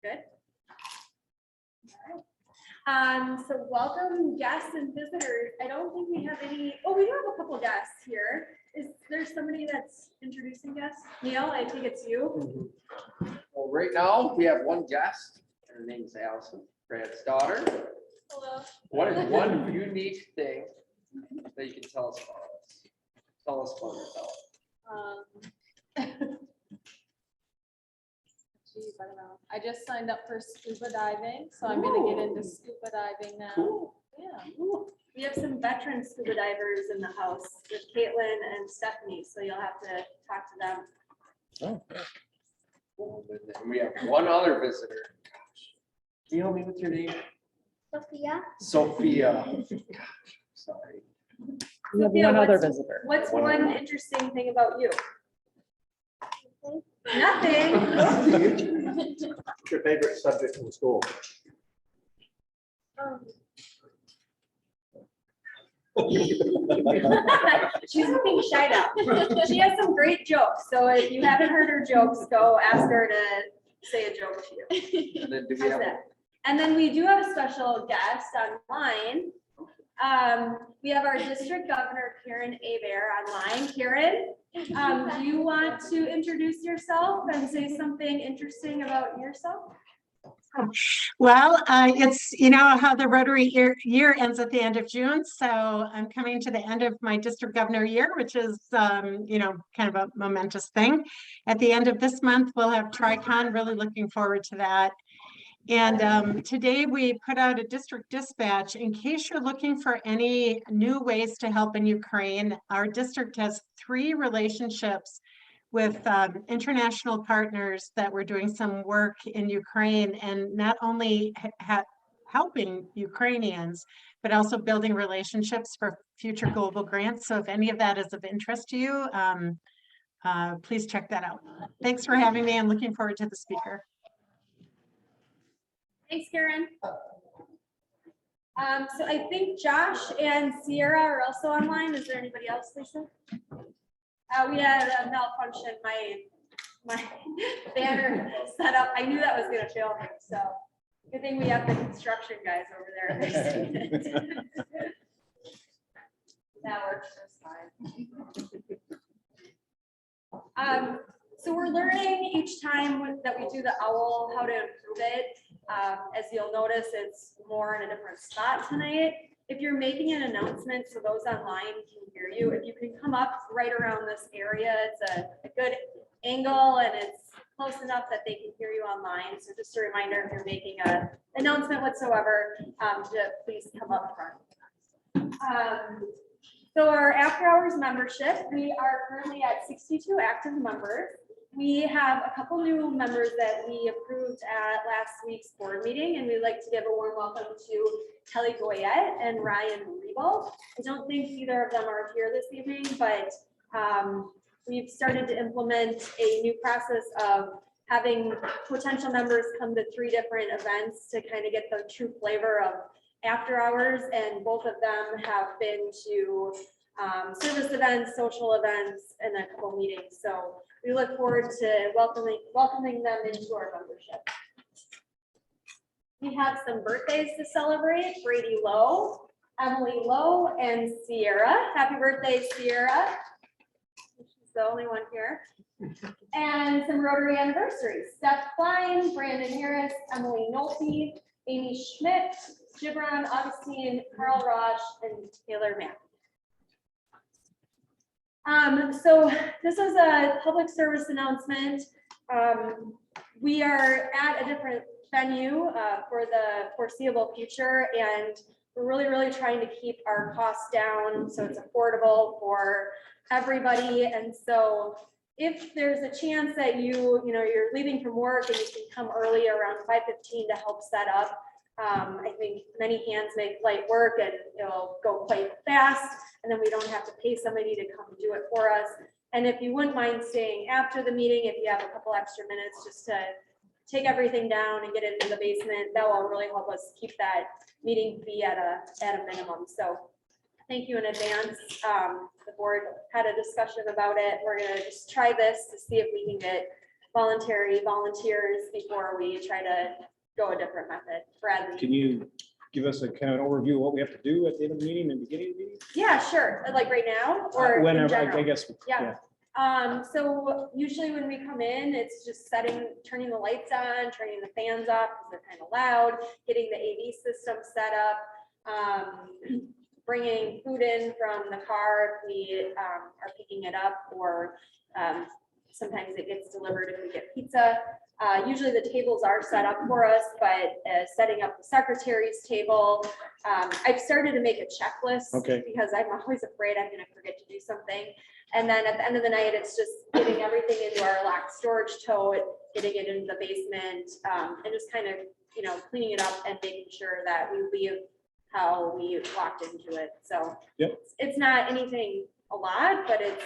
Good. All right. So welcome guests and visitors. I don't think we have any, oh, we do have a couple guests here. Is there somebody that's introducing guests? Neil, I think it's you. Well, right now we have one guest. Her name's Allison, Brad's daughter. Hello. What is one unique thing that you can tell us about us? Tell us about yourself. Geez, I don't know. I just signed up for scuba diving, so I'm gonna get into scuba diving now. Cool. Yeah. We have some veteran scuba divers in the house with Caitlin and Stephanie, so you'll have to talk to them. Cool. And then we have one other visitor. Can you help me with your name? Sophia. Sophia. Gosh, sorry. We have Sophia, one other what's- visitor. What's One one other. interesting thing about you? Nothing. What's your favorite subject in school? She's looking shy now. She has some great jokes, so if you haven't heard her jokes, go ask her to say a joke to you. And then do we How's have, that? And then we do have a special guest online. We have our district governor, Karen Beyer, online. Karen, do you want to introduce yourself and say something interesting about yourself? Well, it's, you know, how the Rotary year ends at the end of June. So I'm coming to the end of my district governor year, which is, you know, kind of a momentous thing. At the end of this month, we'll have TriCon, really looking forward to that. And today we put out a district dispatch in case you're looking for any new ways to help in Ukraine. Our district has 3 relationships with international partners that we're doing some work in Ukraine, and not only helping Ukrainians, but also building relationships for future global grants. So if any of that is of interest to you, please check that out. Thanks for having me. I'm looking forward to the speaker. Thanks, Karen. So I think Josh and Sierra are also online. Is there anybody else, Lisa? We had a malfunction. My banner set up. I knew that was going to fail me. So good thing we have the construction guys over there. That works just fine. So we're learning each time that we do the OWL how to improve it. As you'll notice, it's more in a different spot tonight. If you're making an announcement so those online can hear you, if you can come up right around this area, it's a good angle and it's close enough that they can hear you online. So just a reminder, if you're making an announcement whatsoever, to please come up front. So our after hours membership, we are currently at 62 active members. We have a couple new members that we approved at last week's board meeting, and we'd like to give a warm welcome to Kelly Goyette and Ryan Rebo. I don't think either of them are here this evening, but we've started to implement a new process of having potential members come to 3 different events to kind of get the true flavor of after hours, and both of them have been to service events, social events, and a couple meetings. So we look forward to welcoming them into our membership. We have some birthdays to celebrate: Brady Lowe, Emily Lowe, and Sierra. Happy birthday, Sierra. She's the only one here. And some Rotary anniversaries: Steph Klein, Brandon Harris, Emily Nolte, Amy Schmidt, Gibran Augustine, Carl Roche, and Taylor Mack. So this is a public service announcement. We are at a different venue for the foreseeable future, and we're really trying to keep our costs down so it's affordable for everybody. And so if there's a chance that you're leaving from work and you can come early around 5:15 to help set up, I think many hands make light work, and it'll go quite fast, and then we don't have to pay somebody to come do it for us. And if you wouldn't mind staying after the meeting, if you have a couple extra minutes just to take everything down and get into the basement, that will really help us keep that meeting fee at a minimum. So thank you in advance. The board had a discussion about it. We're gonna just try this to see if we can get volunteers before we try to go a different method. Bradley? Can you give us a kind of an overview of what we have to do at the end of the meeting and beginning of the meeting? Yeah, sure. Like right now or in Whenever, I general? guess. Yeah. So usually when we come in, it's just turning the lights on, turning the fans off because they're kind of loud, getting the AV system set up, bringing food in from the car if we are picking it up, or sometimes it gets delivered if we get pizza. Usually the tables are set up for us, but setting up the secretary's table, I've started to make a checklist. Okay. Because I'm always afraid I'm gonna forget to do something. And then at the end of the night, it's just getting everything into our locked storage tote, getting it into the basement, and just kind of, cleaning it up and making sure that we leave how we walked into it. So Yep. it's not anything a lot, but it's,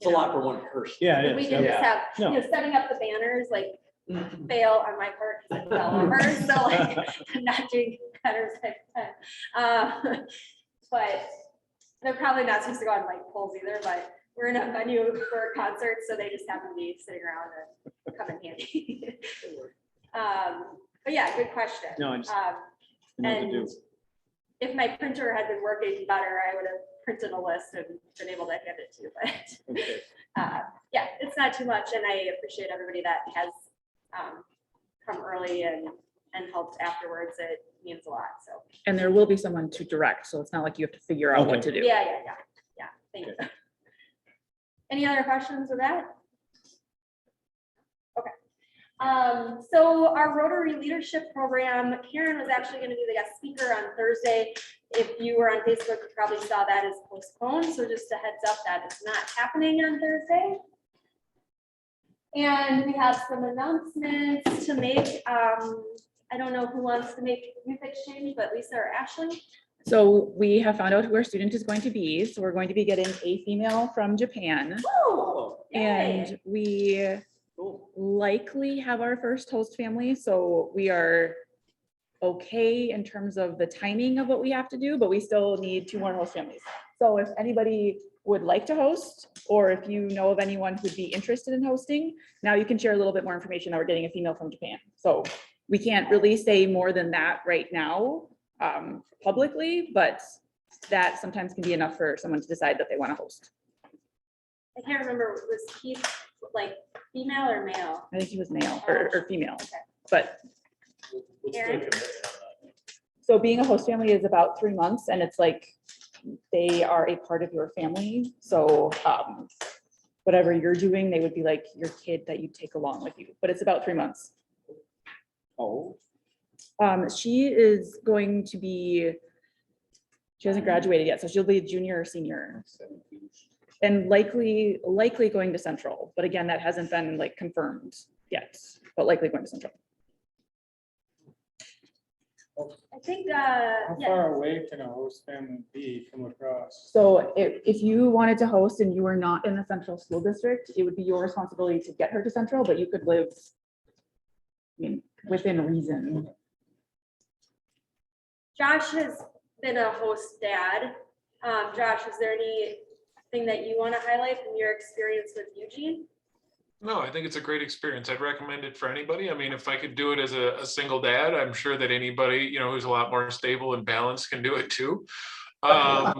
It's a lot for one person. Yeah, it we is. can Yeah. just have, No. setting up the banners, like fail on my part because it fell over. So like I'm not doing banners next time. But they're probably not supposed to go on light poles either, but we're in a venue for a concert, so they just happen to be sitting around and come in handy. But yeah, good question. No, I just know what to do. And if my printer had been working better, I would have printed a list and been able to hand it to you, but Okay. yeah, it's not too much, and I appreciate everybody that has come early and helped afterwards. It means a lot, so. And there will be someone to direct, so it's not like you have to figure out what to do. Yeah, thank you. Any other questions with that? Okay. So our Rotary Leadership Program, Karen was actually going to be the guest speaker on Thursday. If you were on Facebook, you probably saw that is postponed, so just a heads up that it's not happening on Thursday. And we have some announcements to make. I don't know who wants to make youth exchange, but Lisa or Ashley? So we have found out who our student is going to be. So we're going to be getting a female from Japan. Oh, And we likely have our first host family. So we are okay in terms of the timing of what we have to do, but we still need 2 more host families. So if anybody would like to host, or if you know of anyone who'd be interested in hosting, now you can share a little bit more information that we're getting a female from Japan. So we can't really say more than that right now publicly, but that sometimes can be enough for someone to decide that they want to host. I can't remember, was Keith like female or male? I think he was male or female, Okay. but What's the Aaron? commitment on so being a host family is about 3 months, and it's like they are a part of your family. So whatever you're doing, they would be like your kid that you take along with you, but it's about 3 months. Oh, She is going to be, she hasn't graduated yet, so she'll be a junior or senior. And likely going to Central, but again, that hasn't been like confirmed yet, but likely going to Central. I think, How yeah, far away can a host family be from Crosse? So if you wanted to host and you were not in the Central School District, it would be your responsibility to get her to Central, but you could live, I mean, within reason. Josh has been a host dad. Josh, is there anything that you want to highlight from your experience with Eugene? No, I think it's a great experience. I'd recommend it for anybody. I mean, if I could do it as a single dad, I'm sure that anybody, who's a lot more stable and balanced can do it too. I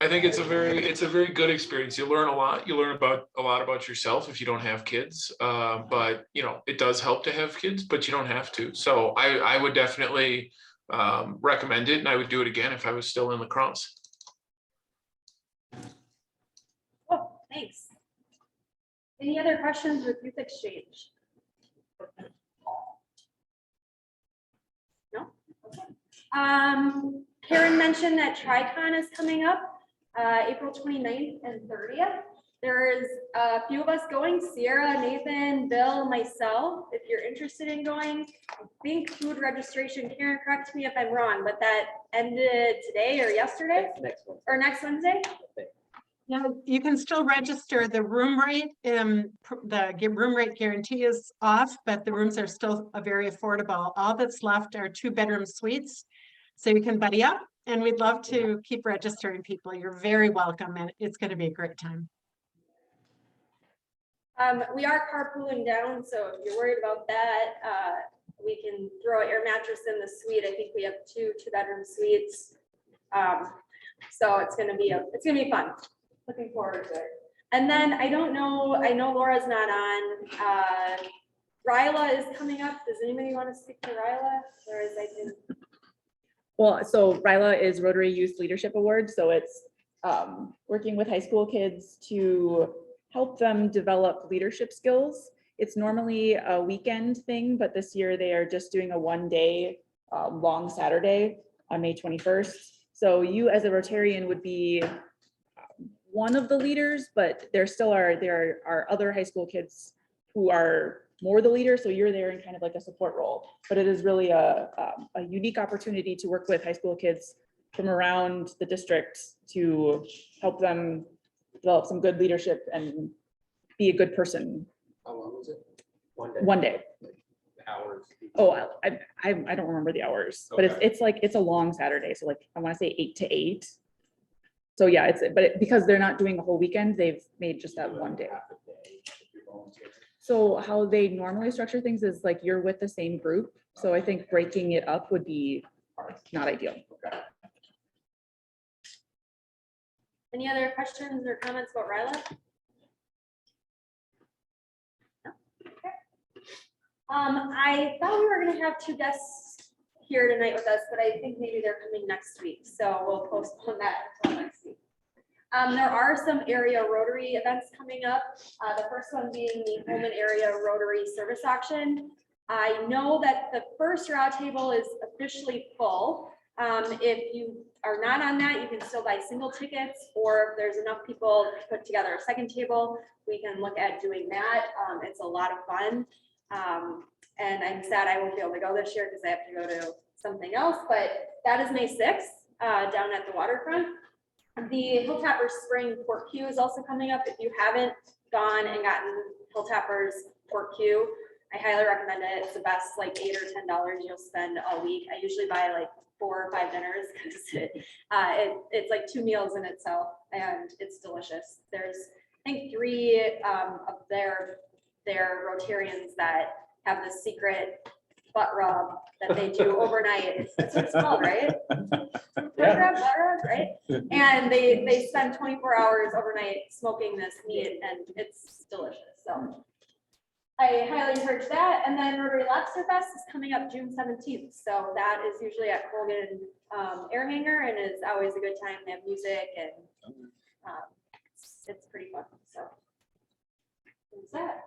think it's a very good experience. You learn a lot. You learn a lot about yourself if you don't have kids. But it does help to have kids, but you don't have to. So I would definitely recommend it, and I would do it again if I was still in lacrosse. Oh, thanks. Any other questions with youth exchange? No? Okay. Karen mentioned that TriCon is coming up, April 29th and 30th. There's a few of us going, Sierra, Nathan, Bill, myself. If you're interested in going, I think food registration, Karen, correct me if I'm wrong, but that ended today or yesterday Next one. or next Wednesday? Yeah, you can still register. The room rate, room rate guarantee is off, but the rooms are still very affordable. All that's left are 2-bedroom suites. So you can buddy up, and we'd love to keep registering people. You're very welcome, and it's going to be a great time. We are carpooling down, so if you're worried about that, we can throw an air mattress in the suite. I think we have two-bedroom suites. So it's gonna be fun. Looking forward to it. And then I don't know, I know Laura's not on. Ryla is coming up. Does anybody want to speak to Ryla? Or is I can? Well, so RILA is Rotary Youth Leadership Award. So it's working with high school kids to help them develop leadership skills. It's normally a weekend thing, but this year they are just doing a 1-day long Saturday on May 21st. So you as a Rotarian would be one of the leaders, but there are other high school kids who are more the leader. So you're there in kind of like a support role, but it is really a unique opportunity to work with high school kids from around the district to help them develop some good leadership and be a good person. How long was it? 1 day. 1 day. Hours. Oh, I don't remember the hours, but Okay. it's a long Saturday. So like, I want to say 8 to 8. So yeah, because they're not doing a whole weekend, they've made just that 1 day. So how they normally structure things is like you're with the same group. So I think breaking it up would be not ideal. Any other questions or comments about Ryla? No? Okay. I thought we were gonna have 2 guests here tonight with us, but I think maybe they're coming next week, so we'll postpone that until next week. There are some area Rotary events coming up. The first one being the Holman Area Rotary Service Auction. I know that the first raw table is officially full. If you are not on that, you can still buy single tickets, or if there's enough people to put together a second table, we can look at doing that. It's a lot of fun. And I'm sad I won't be able to go this year because I have to go to something else, but that is May 6th, down at the waterfront. The Hilltoppers Spring Port Q is also coming up. If you haven't gone and gotten Hilltoppers Port Q, I highly recommend it. It's the best, like $8 or $10 you'll spend all week. I usually buy like 4 or 5 dinners because it's like 2 meals in itself, and it's delicious. There's, I think, 3 of their Rotarians that have this secret butt rub that they do overnight. That's what it's called, right? Butt rub, right? And they spend 24 hours overnight smoking this meat, and it's delicious. So I highly encourage that. And then Rotary Lobster Fest is coming up June 17th. So that is usually at Colgan Air Hangar, and it's always a good time. They have music, and it's pretty fun. So who's that?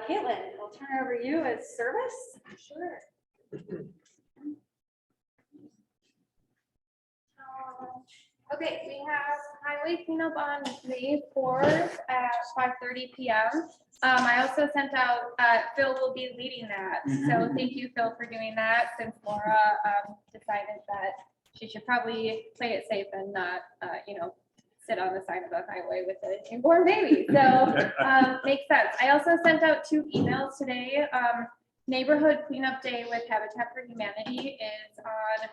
Caitlin, I'll turn it over to you as service. Sure. Okay, we have highway cleanup on May 4th at 5:30 p.m. I also sent out, Phil will be leading that. So thank you, Phil, for doing that, since Laura decided that she should probably play it safe and not, sit on the side of the highway with a newborn baby. So makes sense. I also sent out 2 emails today. Neighborhood Cleanup Day with Habitat for Humanity is on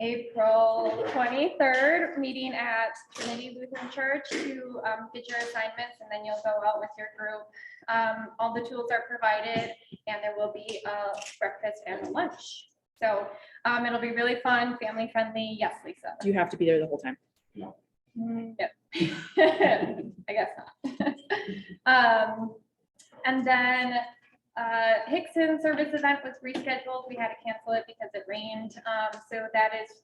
April 23rd, meeting at Trinity Lutheran Church to get your assignments, and then you'll go out with your group. All the tools are provided, and there will be a breakfast and a lunch. So it'll be really fun, family friendly. Yes, Lisa. Do you have to be there the whole time? No. I guess not. And then Hickson service event was rescheduled. We had to cancel it because it rained. So that is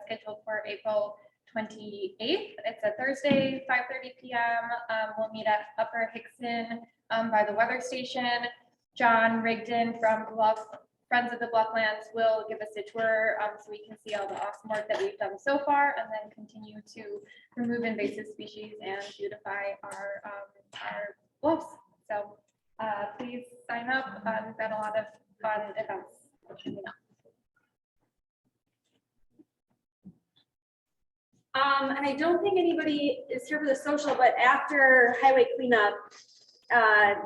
scheduled for April 28th. It's a Thursday, 5:30 p.m. We'll meet at Upper Hickson by the weather station. John Rigdon from Friends of the Blufflands will give us a tour so we can see all the awesome work that we've done so far, and then continue to remove invasive species and beautify our bluffs. So please sign up. We've got a lot of fun events coming up. And I don't think anybody is here for the social, but after highway cleanup,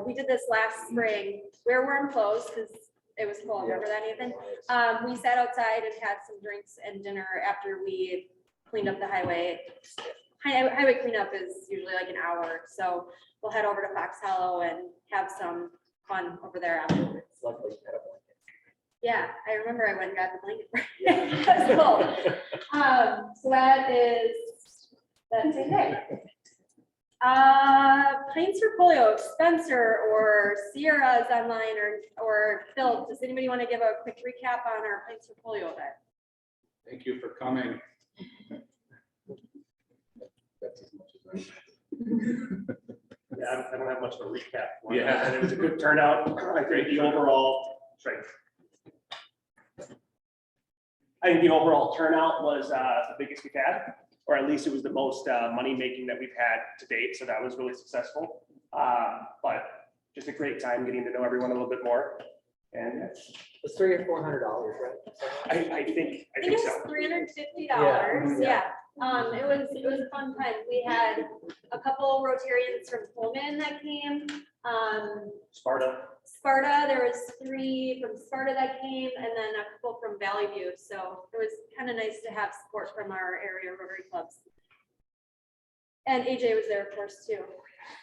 we did this last spring. We're wearing clothes because it was cold. Remember that, Nathan? We sat outside and had some drinks and dinner after we cleaned up the highway. highway cleanup is usually like an hour, so we'll head over to Fox Hollow and have some fun over there afterwards. Luckily, you had a blanket. Yeah, I remember I went and got the blanket. That's cool. So that's it there. Planes for Polio, Spencer or Sierra's online or Phil, does anybody want to give a quick recap on our Planes for Polio event? Thank you for coming. That's as much as Yeah, I don't have much of a recap. for it. Yeah. And it was a good turnout. I think the overall, sorry. I think the overall turnout was the biggest we've had, or at least it was the most money making that we've had to date. So that was really successful. But just a great time getting to know everyone a little bit more. And It's $300 or $400, right? I think It was so. $350. Yeah. It was a fun time. We had a couple Rotarians from Pullman that came. Sparta. Sparta, there was 3 from Sparta that came, and then a couple from Valley View. So it was kind of nice to have support from our area Rotary clubs. And AJ was there, of course, too.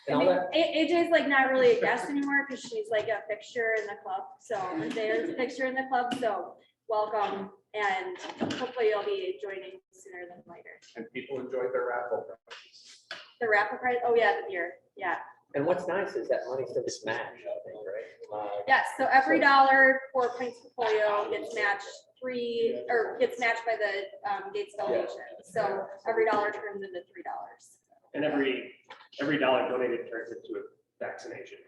And all that, AJ's like not really a guest anymore because she's like a fixture in the club. So there's a fixture in the club. So welcome, and hopefully you'll be joining sooner than later. and people enjoyed their raffle prizes. The raffle prize. Oh yeah, the beer. Yeah. And what's nice is that money's still matched, I think, right? Yes. So every dollar for Plains Portfolio gets matched gets matched by the Gates Foundation. So every dollar turns into $3. And every dollar donated turns into a vaccination.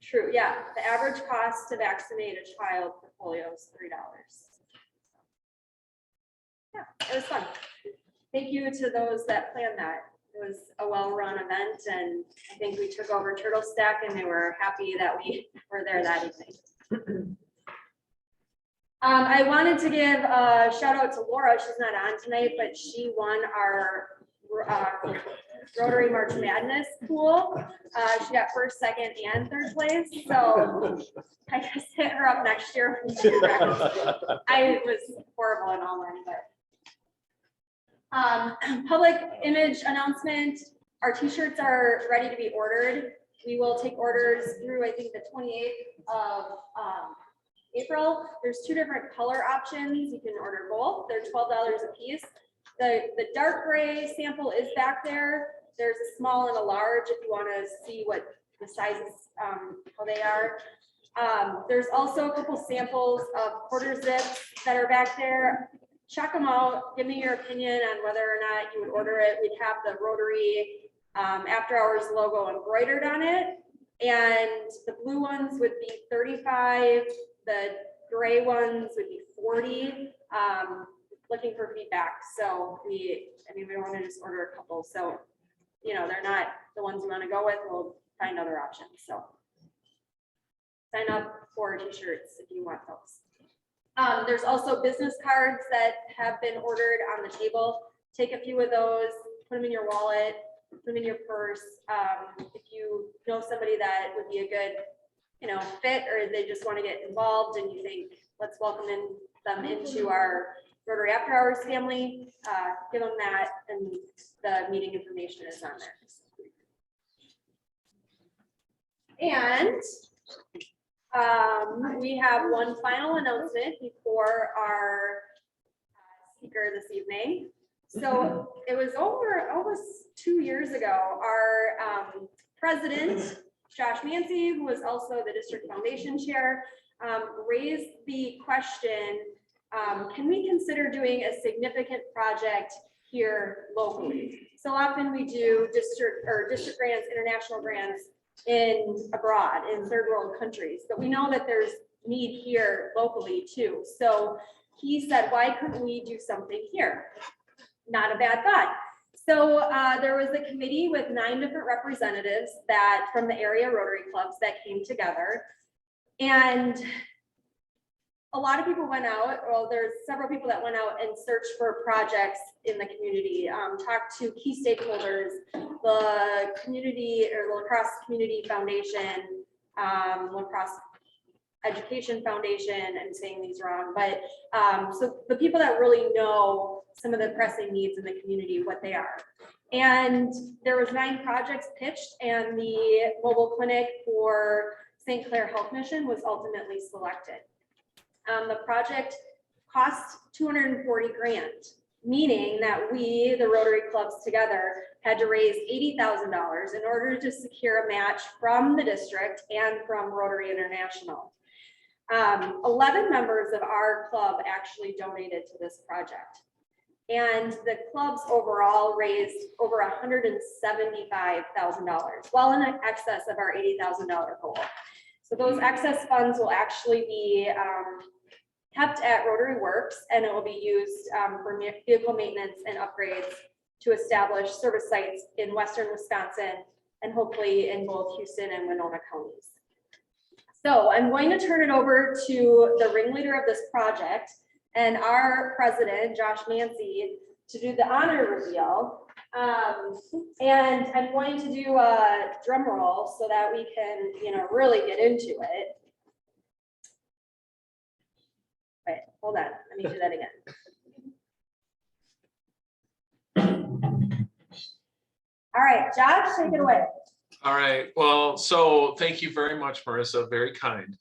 True. Yeah. The average cost to vaccinate a child for polio is $3. Yeah, it was fun. Thank you to those that planned that. It was a well-run event, and I think we took over Turtle Stack, and they were happy that we were there that evening. I wanted to give a shout out to Laura. She's not on tonight, but she won our Rotary March Madness pool. She got first, second, and third place. So I just hit her up next year. I was horrible in all mine, but. Public image announcement, our t-shirts are ready to be ordered. We will take orders through, I think, the 28th of April. There's 2 different color options. You can order both. They're $12 a piece. The dark gray sample is back there. There's a small and a large if you want to see what the sizes, how they are. There's also a couple samples of quarter zips that are back there. Check them out. Give me your opinion on whether or not you would order it. We'd have the Rotary After Hours logo embroidered on it. And the blue ones would be $35. The gray ones would be $40. Looking for feedback. So we don't want to just order a couple. So, they're not the ones we want to go with. We'll find other options. So sign up for t-shirts if you want those. There's also business cards that have been ordered on the table. Take a few of those, put them in your wallet, put them in your purse. If you know somebody that would be a good, fit, or they just want to get involved and you think, let's welcome them into our Rotary After Hours family, give them that, and the meeting information is on there. And we have one final announcement before our speaker this evening. So it was almost 2 years ago, our president, Josh Mancy, who was also the district foundation chair, raised the question, can we consider doing a significant project here locally? So often we do district grants, international grants abroad in third world countries, but we know that there's need here locally too. So he said, why couldn't we do something here? Not a bad thought. So there was a committee with 9 different representatives from the area Rotary clubs that came together, and a lot of people went out. Well, there's several people that went out and searched for projects in the community, talked to key stakeholders, the community or the Lacrosse Community Foundation, Lacrosse Education Foundation. I'm saying these wrong, but so the people that really know some of the pressing needs in the community, what they are. And there was 9 projects pitched, and the mobile clinic for St. Clair Health Mission was ultimately selected. The project cost 240 grand, meaning that we, the Rotary clubs together, had to raise $80,000 in order to secure a match from the district and from Rotary International. 11 members of our club actually donated to this project. And the clubs overall raised over $175,000, well in excess of our $80,000 goal. So those excess funds will actually be kept at Rotary Works, and it will be used for vehicle maintenance and upgrades to establish service sites in Western Wisconsin and hopefully in both Houston and Winona counties. So I'm going to turn it over to the ringleader of this project and our president, Josh Mancy, to do the honor reveal. And I'm going to do a drum roll so that we can, really get into it. Wait, hold on, let me do that again. All right, Josh, take it away. All right, well, so thank you very much, Marissa, very kind.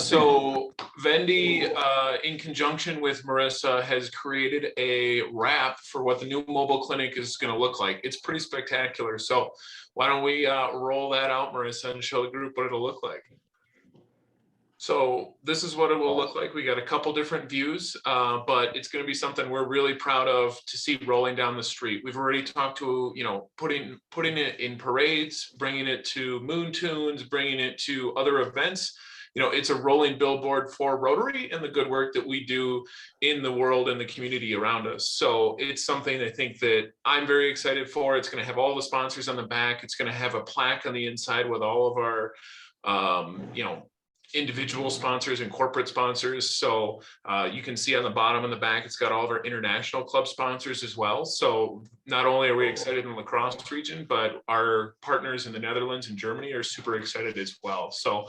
So Vendy, in conjunction with Marissa, has created a wrap for what the new mobile clinic is gonna look like. It's pretty spectacular. So why don't we roll that out, Marissa, and show the group what it'll look like. So this is what it will look like. We got a couple different views, but it's going to be something we're really proud of to see rolling down the street. We've already talked to, putting it in parades, bringing it to Moon Tunes, bringing it to other events. It's a rolling billboard for Rotary and the good work that we do in the world and the community around us. So it's something I think that I'm very excited for. It's going to have all the sponsors on the back. It's going to have a plaque on the inside with all of our, individual sponsors and corporate sponsors. So you can see on the bottom and the back, it's got all of our international club sponsors as well. So not only are we excited in the Crosse region, but our partners in the Netherlands and Germany are super excited as well. So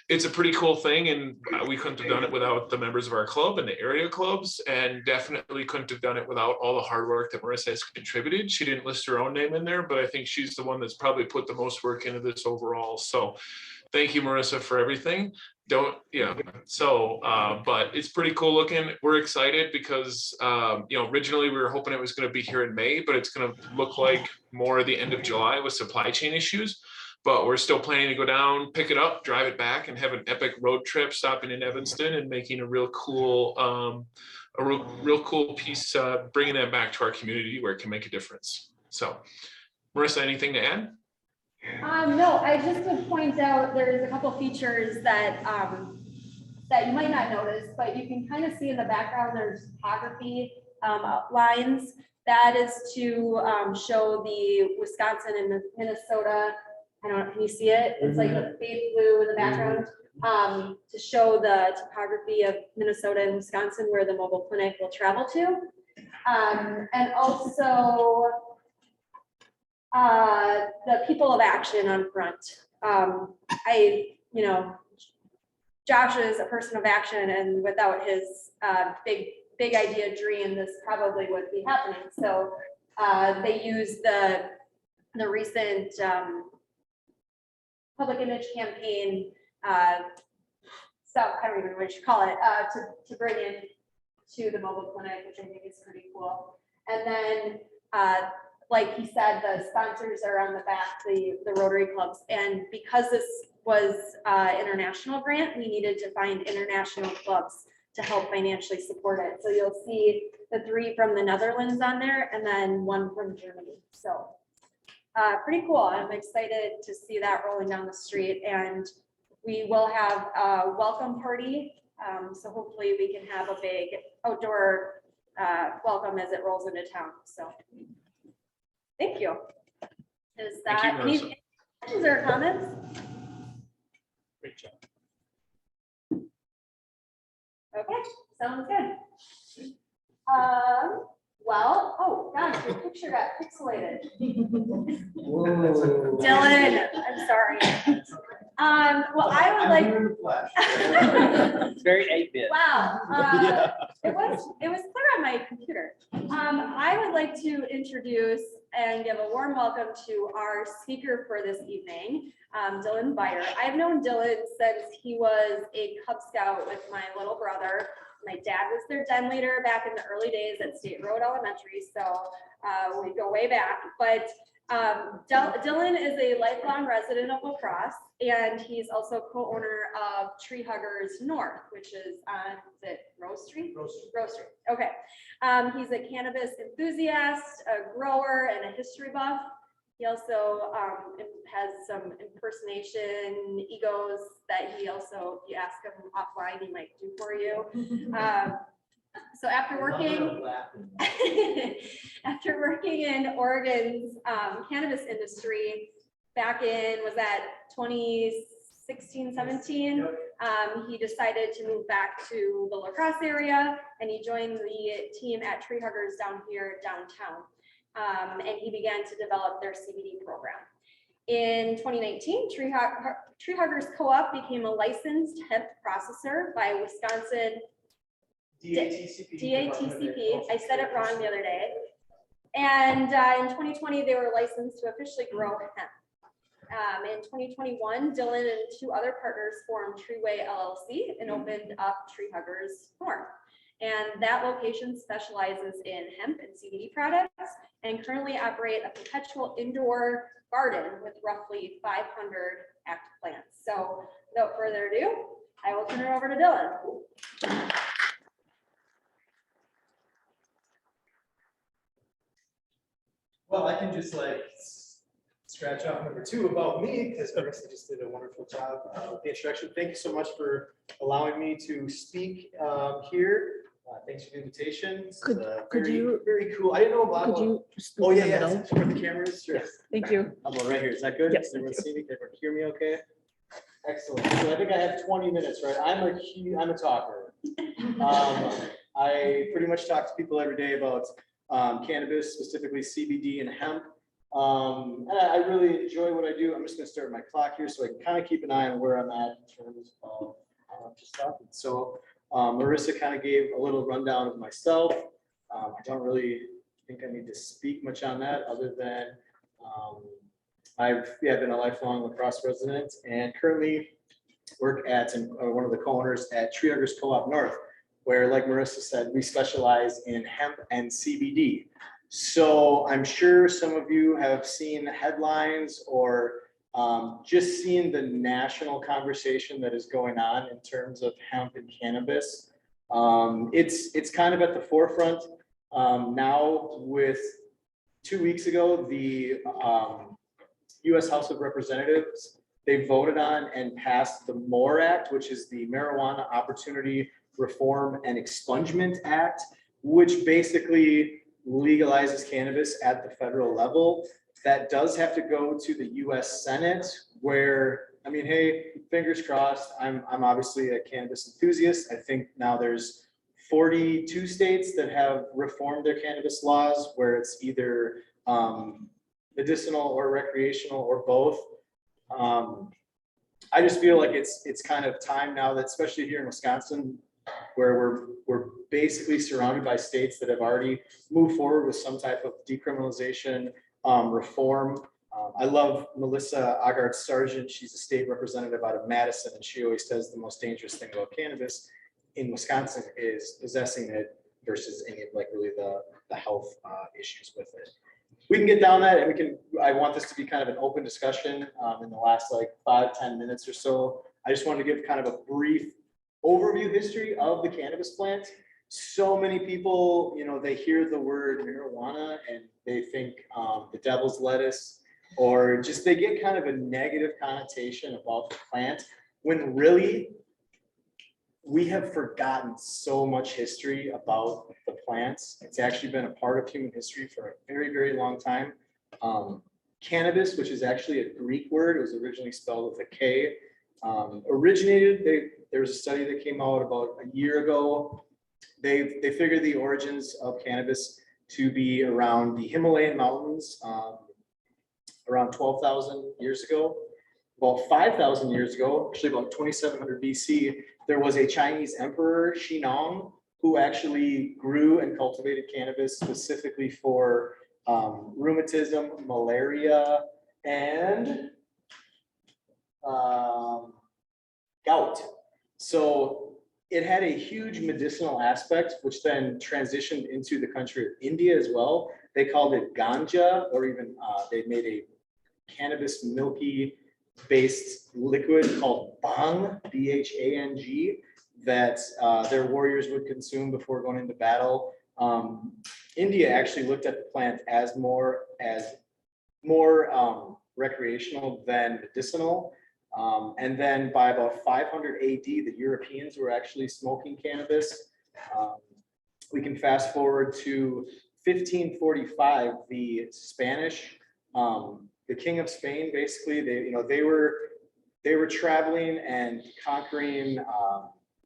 it's a pretty cool thing, and we couldn't have done it without the members of our club and the area clubs, and definitely couldn't have done it without all the hard work that Marissa has contributed. She didn't list her own name in there, but I think she's the one that's probably put the most work into this overall. So thank you, Marissa, for everything. But it's pretty cool looking. We're excited because, originally we were hoping it was going to be here in May, but it's going to look like more the end of July with supply chain issues. But we're still planning to go down, pick it up, drive it back, and have an epic road trip, stopping in Evanston and making a real cool piece, bringing that back to our community where it can make a difference. So, Marissa, anything to add? No, I just would point out there's a couple features that that you might not notice, but you can kind of see in the background there's topography lines. That is to show the Wisconsin and the Minnesota. I don't know, can you see it? It's like a fade blue in the background to show the topography of Minnesota and Wisconsin where the mobile clinic will travel to. And also the people of action on front. Josh is a person of action, and without his big idea dream, this probably would be happening. So they use the recent public image campaign stuff, I don't even know what you call it, to bring in to the mobile clinic, which I think is pretty cool. And then like he said, the sponsors are on the back, the Rotary clubs. And because this was international grant, we needed to find international clubs to help financially support it. So you'll see the 3 from the Netherlands on there and then 1 from Germany. So pretty cool. I'm excited to see that rolling down the street, and we will have a welcome party. So hopefully we can have a big outdoor welcome as it rolls into town. So thank you. Is that any questions or comments? Great job. Okay, sounds good. Well, oh gosh, your picture got pixelated. Dylan, I'm sorry. Well, I would like. It's very 8-bit. Wow. It was clear on my computer. I would like to introduce and give a warm welcome to our speaker for this evening, Dillon Beyer. I've known Dillon since he was a Cub Scout with my little brother. My dad was their den leader back in the early days at State Road Elementary, so we go way back. But Dillon is a lifelong resident of La Crosse, and he's also co-owner of Tree Huggers North, which is on, is it Rose Street? Rose Street, okay. He's a cannabis enthusiast, a grower, and a history buff. He also has some impersonation egos that he also, if you ask him offline, he might do for you. So after working, after working in Oregon's cannabis industry back in, was that 2016, 17? He decided to move back to the La Crosse area, and he joined the team at Tree Huggers down here downtown. And he began to develop their CBD program. In 2019, Tree Huggers Co-op became a licensed hemp processor by Wisconsin DATCP. I said it wrong the other day. And in 2020, they were licensed to officially grow hemp. In 2021, Dillon and two other partners formed Treeway LLC and opened up Tree Huggers North. And that location specializes in hemp and CBD products and currently operate a perpetual indoor garden with roughly 500 active plants. So without further ado, I will turn it over to Dillon. Well, I can just like scratch off number 2 about me because Marissa just did a wonderful job with the introduction. Thank you so much for allowing me to speak here. Thanks for the invitation. This is, very cool. I didn't know about. Could you Oh yeah, yeah. For the cameras, sure. Yes, thank you. I'm right here. Is that good? Yes, Does everyone see me? Can everyone hear me? Okay. Excellent. So I think I have 20 minutes, right? I'm a talker. I pretty much talk to people every day about cannabis, specifically CBD and hemp. And I really enjoy what I do. I'm just going to start my clock here so I can kind of keep an eye on where I'm at in terms of just talking. So Marissa kind of gave a little rundown of myself. I don't really think I need to speak much on that other than I've been a lifelong La Crosse resident and currently work at one of the co-owners at Tree Huggers Co-op North, where, like Marissa said, we specialize in hemp and CBD. So I'm sure some of you have seen headlines or just seen the national conversation that is going on in terms of hemp and cannabis. It's kind of at the forefront now. With 2 weeks ago, the U.S. House of Representatives, they voted on and passed the MORE Act, which is the Marijuana Opportunity Reform and Expungement Act, which basically legalizes cannabis at the federal level. That does have to go to the US Senate, where, I mean, hey, fingers crossed. I'm obviously a cannabis enthusiast. I think now there's 42 states that have reformed their cannabis laws, where it's either medicinal or recreational or both. I just feel like it's kind of time now that, especially here in Wisconsin, where we're basically surrounded by states that have already moved forward with some type of decriminalization reform. I love Melissa Agard Sargent. She's a state representative out of Madison, and she always says the most dangerous thing about cannabis in Wisconsin is possessing it versus any of like really the health issues with it. We can get down that, and I want this to be kind of an open discussion in the last like 5-10 minutes or so. I just wanted to give kind of a brief overview history of the cannabis plant. So many people, they hear the word marijuana and they think the devil's lettuce, or just they get kind of a negative connotation about the plant, when really we have forgotten so much history about the plants. It's actually been a part of human history for a very, very long time. Cannabis, which is actually a Greek word, it was originally spelled with a K, there was a study that came out about a year ago. They figured the origins of cannabis to be around the Himalayan mountains, around 12,000 years ago. About 5,000 years ago, actually about 2700 BC, there was a Chinese emperor, Xinong, who actually grew and cultivated cannabis specifically for rheumatism, malaria, and gout. So it had a huge medicinal aspect, which then transitioned into the country of India as well. They called it ganja, or even they made a cannabis milky based liquid called bhang, B-H-A-N-G, that their warriors would consume before going into battle. India actually looked at the plant as more recreational than medicinal. And then by about 500 AD, the Europeans were actually smoking cannabis. We can fast forward to 1545, the Spanish, the King of Spain, basically, they were traveling and conquering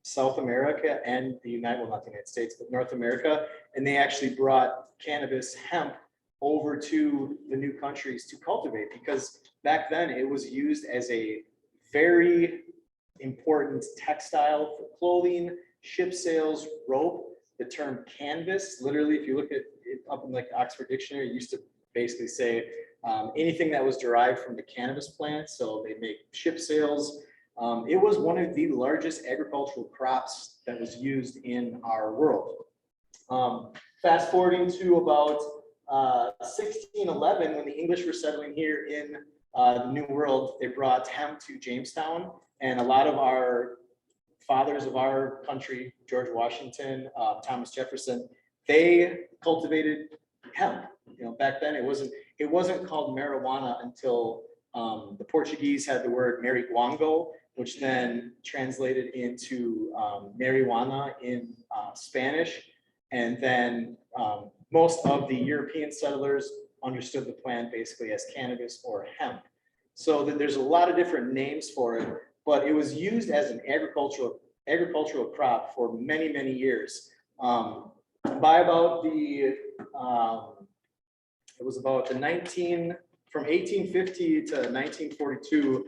South America and not the United States, but North America. And they actually brought cannabis, hemp, over to the new countries to cultivate, because back then it was used as a very important textile for clothing, ship sails, rope. The term canvas, literally, if you look at it up in like the Oxford Dictionary, it used to basically say anything that was derived from the cannabis plant. So they make ship sails. It was one of the largest agricultural crops that was used in our world. Fast forwarding to about 1611, when the English were settling here in the New World, they brought hemp to Jamestown, and a lot of our fathers of our country, George Washington, Thomas Jefferson, they cultivated hemp. Back then it wasn't called marijuana until the Portuguese had the word marihuango, which then translated into marijuana in Spanish, and then most of the European settlers understood the plant basically as cannabis or hemp. So there's a lot of different names for it, but it was used as an agricultural crop for many, many years. By about it was about from 1850 to 1942,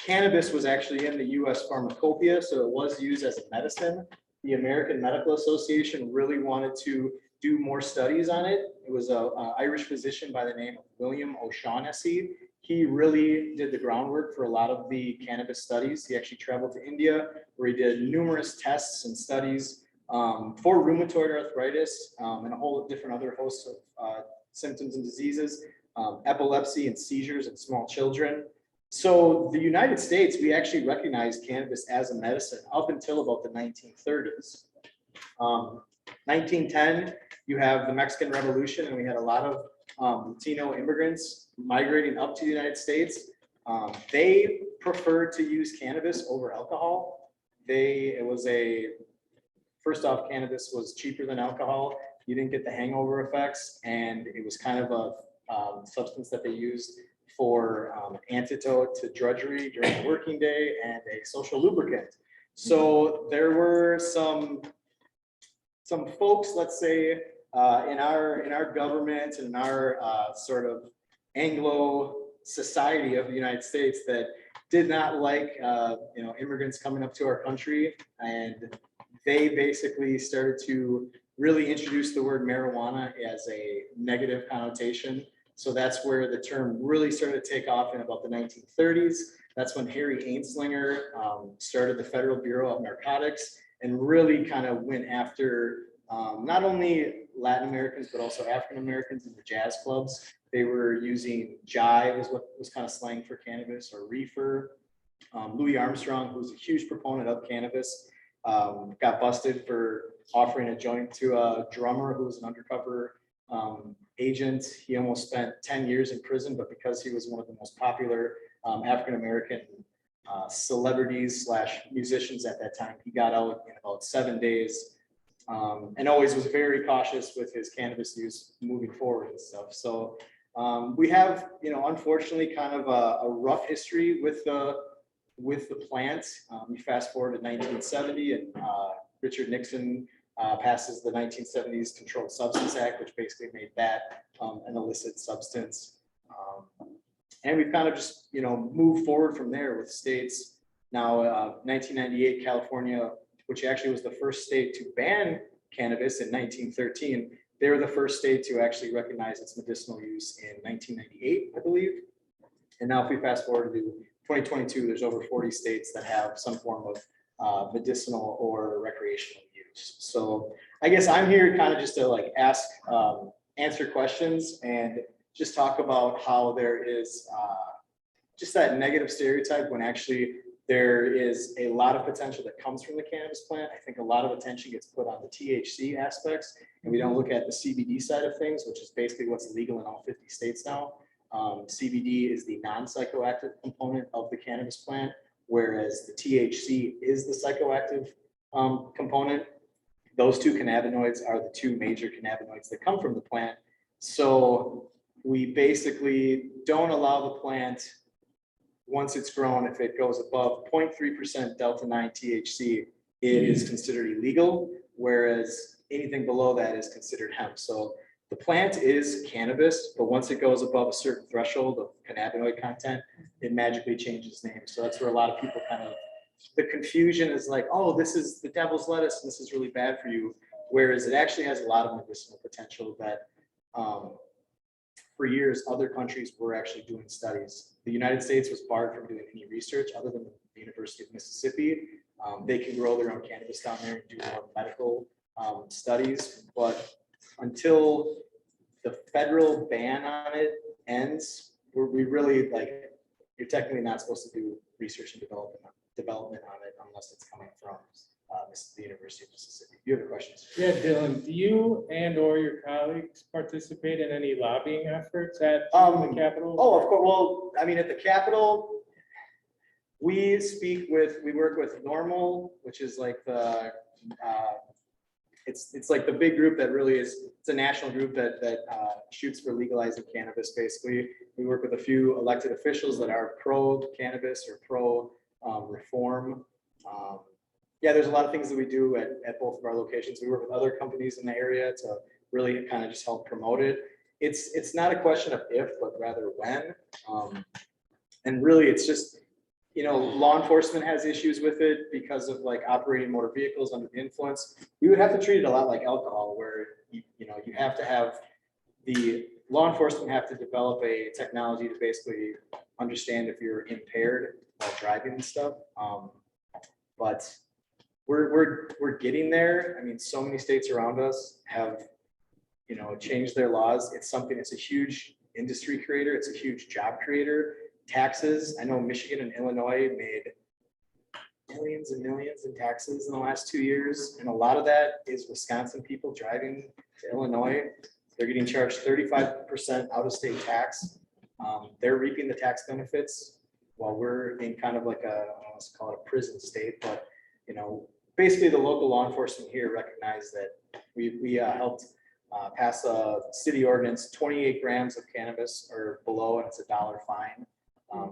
cannabis was actually in the US pharmacopoeia, so it was used as a medicine. The American Medical Association really wanted to do more studies on it. It was an Irish physician by the name of William O'Shaughnessy. He really did the groundwork for a lot of the cannabis studies. He actually traveled to India, where he did numerous tests and studies for rheumatoid arthritis and a whole different other hosts of symptoms and diseases, epilepsy and seizures in small children. So the United States, we actually recognized cannabis as a medicine up until about the 1930s. 1910, you have the Mexican Revolution, and we had a lot of Latino immigrants migrating up to the United States. They preferred to use cannabis over alcohol. First off, cannabis was cheaper than alcohol. You didn't get the hangover effects, and it was kind of a substance that they used for antidote to drudgery during the working day and a social lubricant. So there were some folks, let's say, in our government and in our sort of Anglo society of the United States that did not like immigrants coming up to our country, and they basically started to really introduce the word marijuana as a negative connotation. So that's where the term really started to take off in about the 1930s. That's when Harry Anslinger started the Federal Bureau of Narcotics and really kind of went after not only Latin Americans, but also African Americans in the jazz clubs. They were using jive, is what was kind of slang for cannabis, or reefer. Louis Armstrong, who was a huge proponent of cannabis, got busted for offering a joint to a drummer who was an undercover agent. He almost spent 10 years in prison, but because he was one of the most popular African-American celebrities / musicians at that time, he got out in about 7 days, and always was very cautious with his cannabis use moving forward and stuff. So we have, unfortunately, kind of a rough history with the plant. We fast forward to 1970, and Richard Nixon passes the 1970s Controlled Substance Act, which basically made that an illicit substance. And we've kind of just, moved forward from there with states. Now, 1998, California, which actually was the first state to ban cannabis in 1913, They were the first state to actually recognize its medicinal use in 1998, I believe. And now if we fast forward to 2022, there's over 40 states that have some form of medicinal or recreational use. So I guess I'm here kind of just to like ask, answer questions and just talk about how there is just that negative stereotype when actually there is a lot of potential that comes from the cannabis plant. I think a lot of attention gets put on the THC aspects, and we don't look at the CBD side of things, which is basically what's legal in all 50 states now. CBD is the non-psychoactive component of the cannabis plant, whereas the THC is the psychoactive component. Those two cannabinoids are the two major cannabinoids that come from the plant. So we basically don't allow the plant, once it's grown, if it goes above 0.3% delta-9 THC, it is considered illegal, whereas anything below that is considered hemp. So the plant is cannabis, but once it goes above a certain threshold of cannabinoid content, it magically changes name. So that's where a lot of people kind of, the confusion is like, oh, this is the devil's lettuce, and this is really bad for you. Whereas it actually has a lot of medicinal potential that for years, other countries were actually doing studies. The United States was barred from doing any research other than the University of Mississippi. They can grow their own cannabis down there and do more medical studies, but until the federal ban on it ends, we really like, you're technically not supposed to do research and development on it unless it's coming from the University of Mississippi. You have questions? Yeah, Dylan, do you and or your colleagues participate in any lobbying efforts at the Capitol? Oh, of course. Well, I mean, at the Capitol, we work with Normal, which is like the, it's like the big group that really is, it's a national group that shoots for legalizing cannabis, basically. We work with a few elected officials that are pro-cannabis or pro-reform. Yeah, there's a lot of things that we do at both of our locations. We work with other companies in the area to really kind of just help promote it. It's not a question of if, but rather when. And really, it's just, you know, law enforcement has issues with it because of like operating motor vehicles under the influence. We would have to treat it a lot like alcohol, where you have to have the law enforcement have to develop a technology to basically understand if you're impaired while driving and stuff. But we're getting there. I mean, so many states around us have, you know, changed their laws. It's a huge industry creator. It's a huge job creator. Taxes. I know Michigan and Illinois made millions and millions in taxes in the last 2 years. And a lot of that is Wisconsin people driving to Illinois. They're getting charged 35% out-of-state tax. They're reaping the tax benefits while we're in kind of like I don't want to call it a prison state, but you know, basically the local law enforcement here recognize that we helped pass a city ordinance, 28 grams of cannabis or below, and it's $1 fine.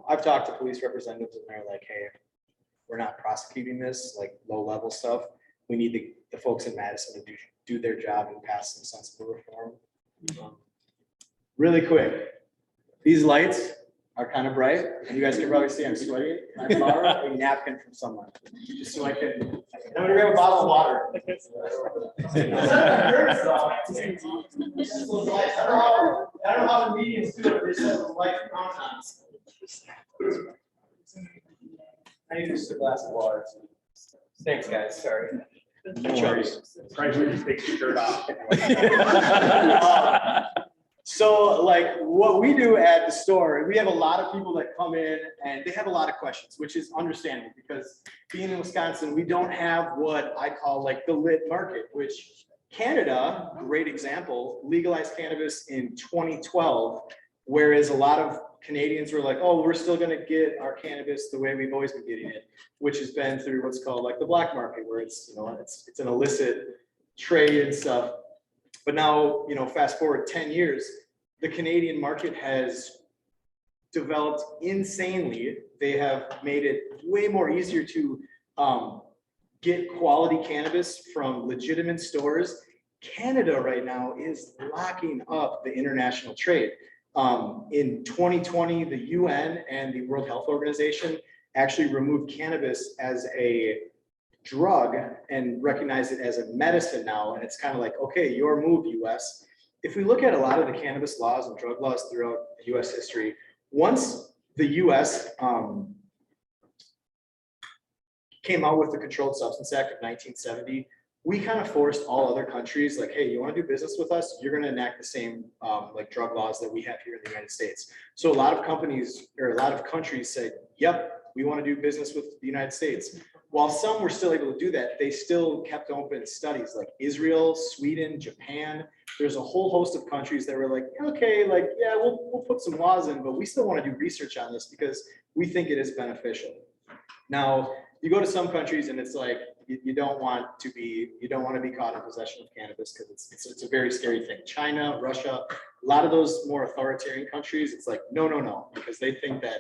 I've talked to police representatives and they're like, hey, we're not prosecuting this, like low level stuff. We need the folks in Madison to do their job and pass some sensible reform. Really quick, these lights are kind of bright, and you guys can probably see I'm sweating. I borrow a napkin from someone, just so I can. I'm gonna grab a bottle of water. I don't know how the mediums do it. They just have the light counts on. I need just a glass of water. Thanks, guys. Sorry. Probably just take your shirt off. So like what we do at the store, we have a lot of people that come in and they have a lot of questions, which is understandable because being in Wisconsin, we don't have what I call like the lit market, which Canada, great example, legalized cannabis in 2012, whereas a lot of Canadians were like, oh, we're still going to get our cannabis the way we've always been getting it, which has been through what's called like the black market, where it's, you know, it's an illicit trade and stuff. But now, you know, fast forward 10 years, the Canadian market has developed insanely. They have made it way more easier to get quality cannabis from legitimate stores. Canada right now is locking up the international trade. In 2020, the UN and the World Health Organization actually removed cannabis as a drug and recognize it as a medicine now. And it's kind of like, okay, your move, US. If we look at a lot of the cannabis laws and drug laws throughout the US history, once the US came out with the Controlled Substance Act of 1970, we kind of forced all other countries like, hey, you want to do business with us? You're going to enact the same like drug laws that we have here in the United States. So a lot of companies or a lot of countries said, yep, we want to do business with the United States. While some were still able to do that, they still kept open studies like Israel, Sweden, Japan. There's a whole host of countries that were like, okay, like, yeah, we'll put some laws in, but we still want to do research on this because we think it is beneficial. Now, you go to some countries and it's like, you don't want to be caught in possession of cannabis because it's a very scary thing. China, Russia, a lot of those more authoritarian countries, it's like, no, because they think that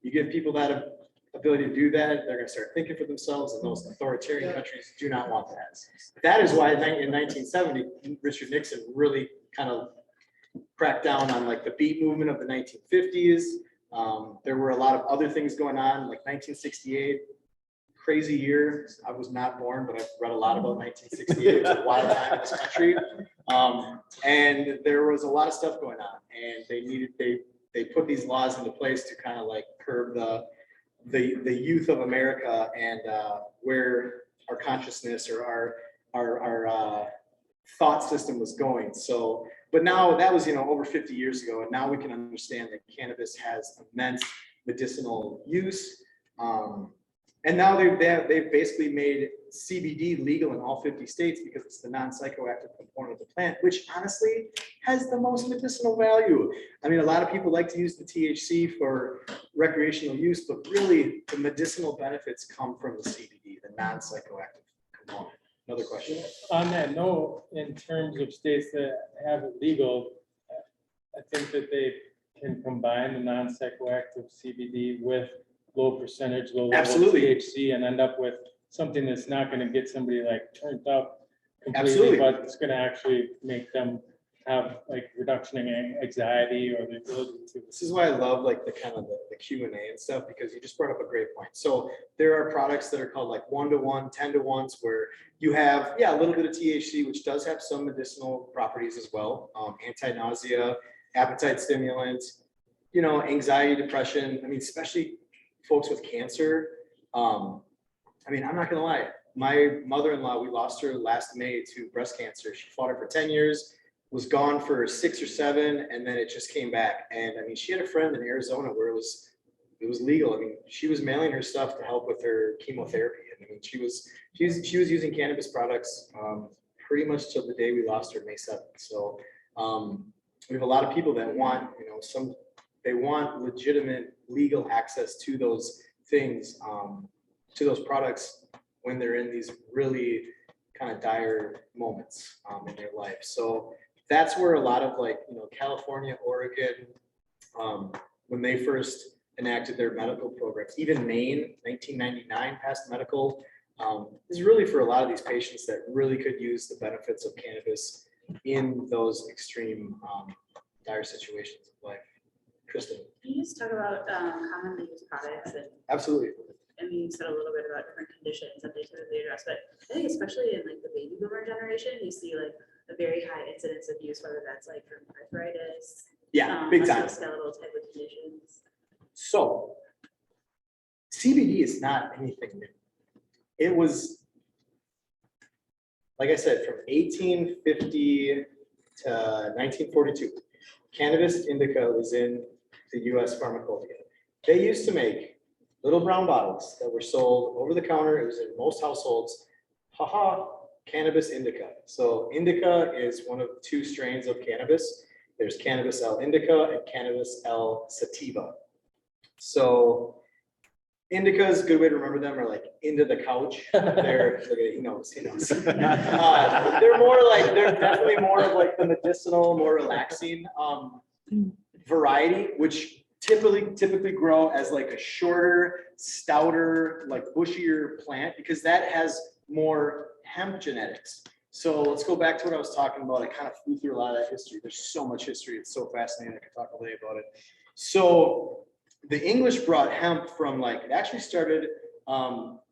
you give people that ability to do that, they're going to start thinking for themselves, and those authoritarian countries do not want that. That is why in 1970, Richard Nixon really kind of cracked down on like the beat movement of the 1950s. There were a lot of other things going on, like 1968. Crazy year. I was not born, but I've read a lot about 1968. It was a wild time in this country. And there was a lot of stuff going on, and they put these laws into place to kind of like curb the youth of America and where our consciousness or our thought system was going. So, but now that was, over 50 years ago, and now we can understand that cannabis has immense medicinal use. And now they've basically made CBD legal in all 50 states because it's the non-psychoactive component of the plant, which honestly has the most medicinal value. I mean, a lot of people like to use the THC for recreational use, but really the medicinal benefits come from the CBD, the non-psychoactive component. Another question? On that note, in terms of states that have it legal, I think that they can combine the non-psychoactive CBD with low percentage, low level Absolutely. THC and end up with something that's not going to get somebody like turned up completely, Absolutely. but it's going to actually make them have like reduction in anxiety or the ability to. This is why I love like the kind of the Q&A and stuff, because you just brought up a great point. So there are products that are called like 1-to-1, 10-to-1s, where you have, a little bit of THC, which does have some medicinal properties as well. Anti-nausea, appetite stimulant, anxiety, depression. I mean, especially folks with cancer. I mean, I'm not gonna lie. My mother-in-law, we lost her last May to breast cancer. She fought it for 10 years, was gone for 6 or 7, and then it just came back. And I mean, she had a friend in Arizona where it was legal. I mean, she was mailing her stuff to help with her chemotherapy. And I mean, she was using cannabis products pretty much till the day we lost her, May 7th. So we have a lot of people that want, they want legitimate legal access to those things, to those products when they're in these really kind of dire moments in their life. So that's where a lot of California, Oregon, when they first enacted their medical programs, even Maine, 1999 passed medical, is really for a lot of these patients that really could use the benefits of cannabis in those extreme dire situations of life. Kristen. Can you just talk about commonly used products and Absolutely. I mean, you said a little bit about different conditions that they typically address, but I think especially in like the baby boomer generation, you see like a very high incidence of use, whether that's like from arthritis. Yeah, big time. Musculoskeletal type of conditions. So CBD is not anything new. It was, like I said, from 1850 to 1942, cannabis indica was in the US pharmacopoeia. They used to make little brown bottles that were sold over the counter. It was in most households. Cannabis indica. So indica is one of 2 strains of cannabis. There's Cannabis L indica and Cannabis L sativa. So indica is a good way to remember them, are like into the couch. They're, he knows. They're definitely more of like the medicinal, more relaxing variety, which typically grow as like a shorter, stouter, like bushier plant, because that has more hemp genetics. So let's go back to what I was talking about. I kind of flew through a lot of that history. There's so much history. It's so fascinating. I could talk all day about it. So the English brought hemp from it actually started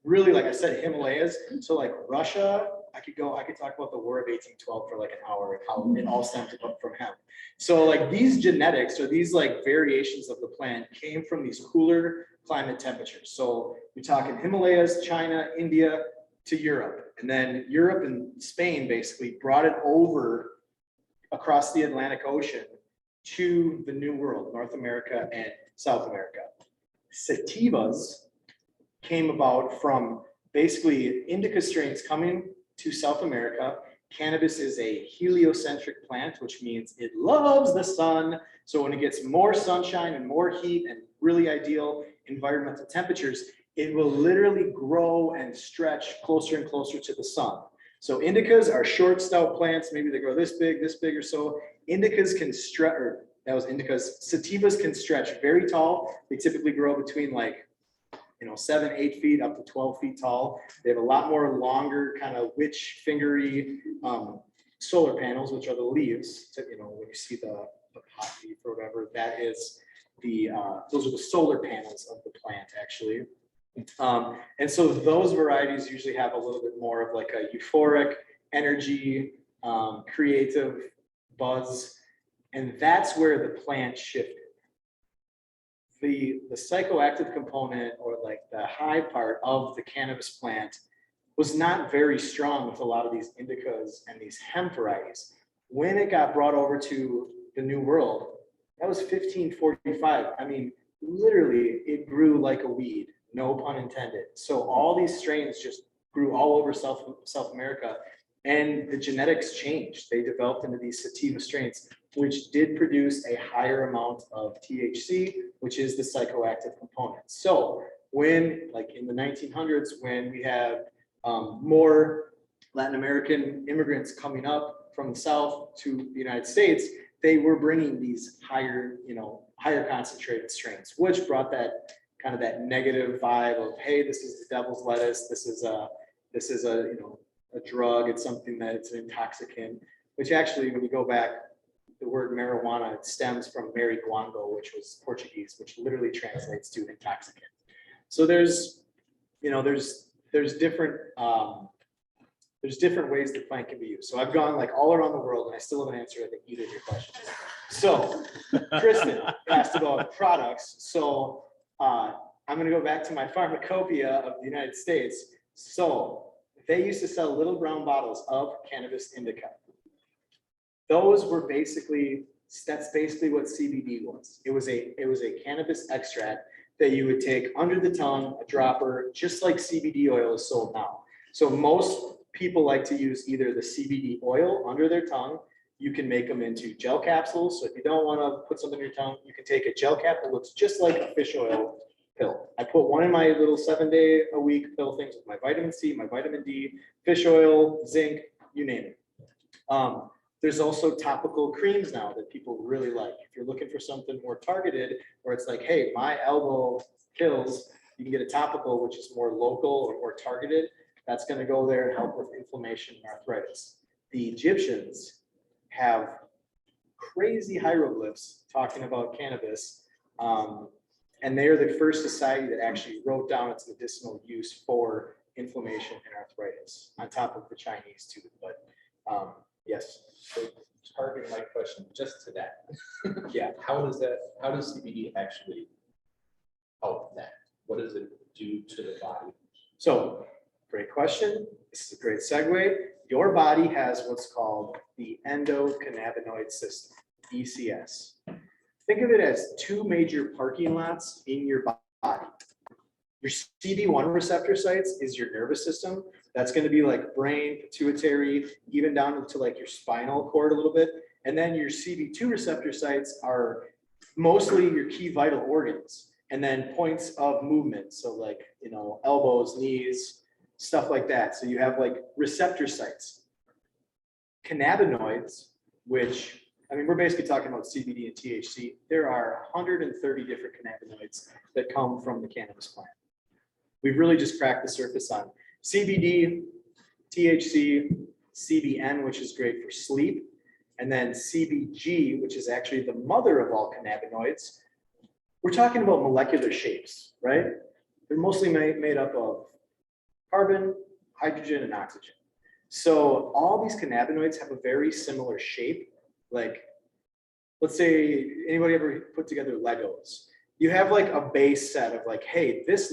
really, like I said, Himalayas. So like Russia, I could talk about the War of 1812 for like an hour, and how it all stemmed from hemp. So like these genetics or these like variations of the plant came from these cooler climate temperatures. So you're talking Himalayas, China, India to Europe. And then Europe and Spain basically brought it over across the Atlantic Ocean to the New World, North America and South America. Sativas came about from basically indica strains coming to South America. Cannabis is a heliocentric plant, which means it loves the sun. So when it gets more sunshine and more heat and really ideal environmental temperatures, it will literally grow and stretch closer and closer to the sun. So indicas are short, stout plants. Maybe they grow this big or so. Indicas can stretch, or that was indicas. Sativas can stretch very tall. They typically grow between like 7, 8 feet up to 12 feet tall. They have a lot more longer kind of witch fingery solar panels, which are the leaves. To, when you see the pot leaf or whatever, that is those are the solar panels of the plant actually. And so those varieties usually have a little bit more of like a euphoric energy, creative buzz, and that's where the plant shifted. The psychoactive component, or like the high part of the cannabis plant, was not very strong with a lot of these indicas and these hemp varieties. When it got brought over to the New World, that was 1545. I mean, literally, it grew like a weed, no pun intended. So all these strains just grew all over South America, and the genetics changed. They developed into these sativa strains, which did produce a higher amount of THC, which is the psychoactive component. So when, like in the 1900s, when we have more Latin American immigrants coming up from the South to the United States, they were bringing these higher, higher concentrated strains, which brought that kind of that negative vibe of, hey, this is the devil's lettuce. This is a drug. It's something that it's an intoxicant, which actually, when you go back, the word marijuana, it stems from marihuana, which was Portuguese, which literally translates to intoxicant. So there's different ways the plant can be used. So I've gone like all around the world, and I still haven't answered, I think, either of your questions. So Kristen asked about products. So I'm going to go back to my pharmacopoeia of the United States. So they used to sell little brown bottles of cannabis indica. Those were that's basically what CBD was. It was a cannabis extract that you would take under the tongue, a dropper, just like CBD oil is sold now. So most people like to use either the CBD oil under their tongue. You can make them into gel capsules. So if you don't want to put something in your tongue, you can take a gel cap that looks just like a fish oil pill. I put one in my little 7-day-a-week pill things with my vitamin C, my vitamin D, fish oil, zinc, you name it. There's also topical creams now that people really like. If you're looking for something more targeted, where it's like, hey, my elbow kills, you can get a topical, which is more local or more targeted. That's going to go there and help with inflammation and arthritis. The Egyptians have crazy hieroglyphs talking about cannabis. And they are the first society that actually wrote down its medicinal use for inflammation and arthritis, on top of the Chinese too. But yes. So targeting my question just to that. Yeah. How does CBD actually help that? What does it do to the body? So great question. This is a great segue. Your body has what's called the endocannabinoid system, ECS. Think of it as two major parking lots in your body. Your CD1 receptor sites is your nervous system. That's going to be like brain, pituitary, even down to like your spinal cord a little bit. And then your CB2 receptor sites are mostly your key vital organs, and then points of movement. So like, elbows, knees, stuff like that. So you have like receptor sites. Cannabinoids, which, we're basically talking about CBD and THC. There are 130 different cannabinoids that come from the cannabis plant. We've really just cracked the surface on CBD, THC, CBN, which is great for sleep, and then CBG, which is actually the mother of all cannabinoids. We're talking about molecular shapes, right? They're mostly made up of carbon, hydrogen, and oxygen. So all these cannabinoids have a very similar shape. Like, let's say anybody ever put together Legos. You have like a base set of like, hey, this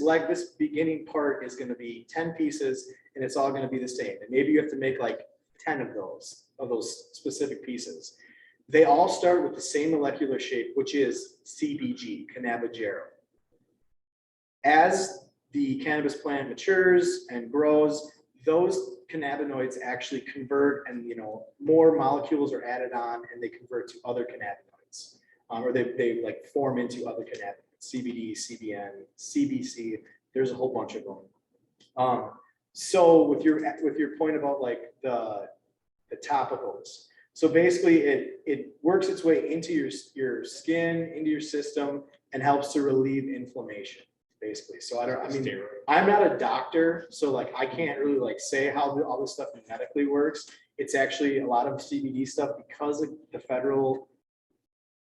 beginning part is going to be 10 pieces and it's all going to be the same. And maybe you have to make like 10 of those specific pieces. They all start with the same molecular shape, which is CBG, cannabigerol. As the cannabis plant matures and grows, those cannabinoids actually convert, and more molecules are added on, and they convert to other cannabinoids, or they like form into other cannabinoids, CBD, CBN, CBC. There's a whole bunch of them. So with your point about like the topicals, so basically it works its way into your skin, into your system, and helps to relieve inflammation. Basically, so I'm not a doctor, so like I can't really like say how all this stuff medically works. It's actually a lot of CBD stuff, because of the federal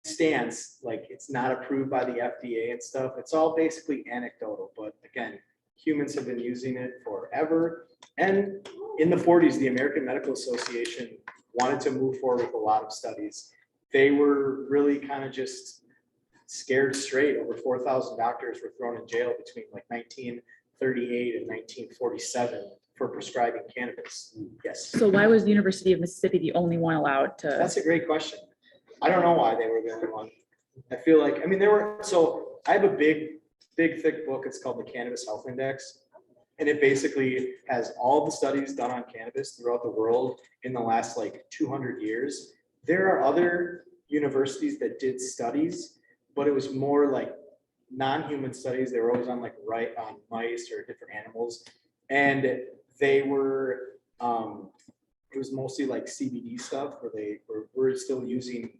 stance, like it's not approved by the FDA and stuff. It's all basically anecdotal, but again, humans have been using it forever. And in the 40s, the American Medical Association wanted to move forward with a lot of studies. They were really kind of just scared straight. Over 4,000 doctors were thrown in jail between like 1938 and 1947 for prescribing cannabis. Yes. So why was the University of Mississippi the only one allowed to? That's a great question. I don't know why they were the only one. I feel like, so I have a big, thick book. It's called the Cannabis Health Index. And it basically has all the studies done on cannabis throughout the world in the last like 200 years. There are other universities that did studies, but it was more like non-human studies. They were always on like on mice or different animals. And they were, it was mostly like CBD stuff, where we're still using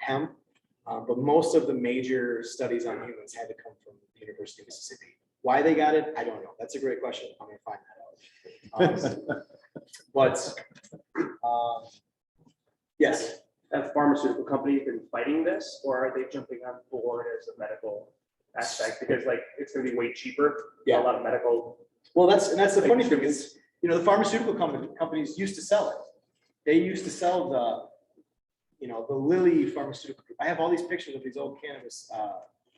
hemp. But most of the major studies on humans had to come from the University of Mississippi. Why they got it, I don't know. That's a great question. I'm gonna find that out. Yes. Have pharmaceutical companies been fighting this, or are they jumping on board as a medical aspect? Because like it's gonna be way cheaper. Yeah. A lot of medical. Well, that's the funny thing is, the pharmaceutical companies used to sell it. They used to sell the Lilly pharmaceutical. I have all these pictures of these old cannabis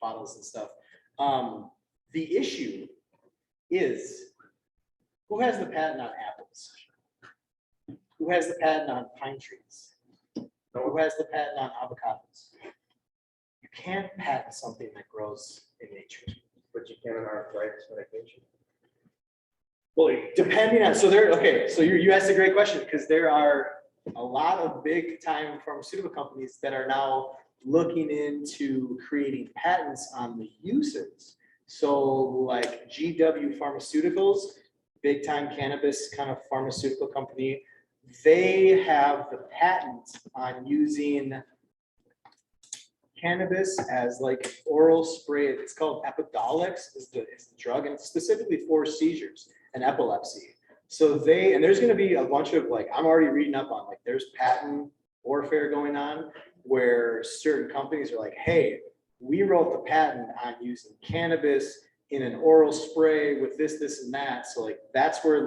bottles and stuff. The issue is, who has the patent on apples? Who has the patent on pine trees? Who has the patent on avocados? You can't patent something that grows in nature. But you can in arthritis medication. Well, depending on, so you asked a great question, because there are a lot of big time pharmaceutical companies that are now looking into creating patents on the uses. So like GW Pharmaceuticals, big time cannabis kind of pharmaceutical company, they have the patent on using cannabis as like oral spray. It's called Epidiolex is the drug, and it's specifically for seizures and epilepsy. So there's going to be a bunch of like, I'm already reading up on like, there's patent warfare going on where certain companies are like, hey, we wrote the patent on using cannabis in an oral spray with this, and that. So like, that's where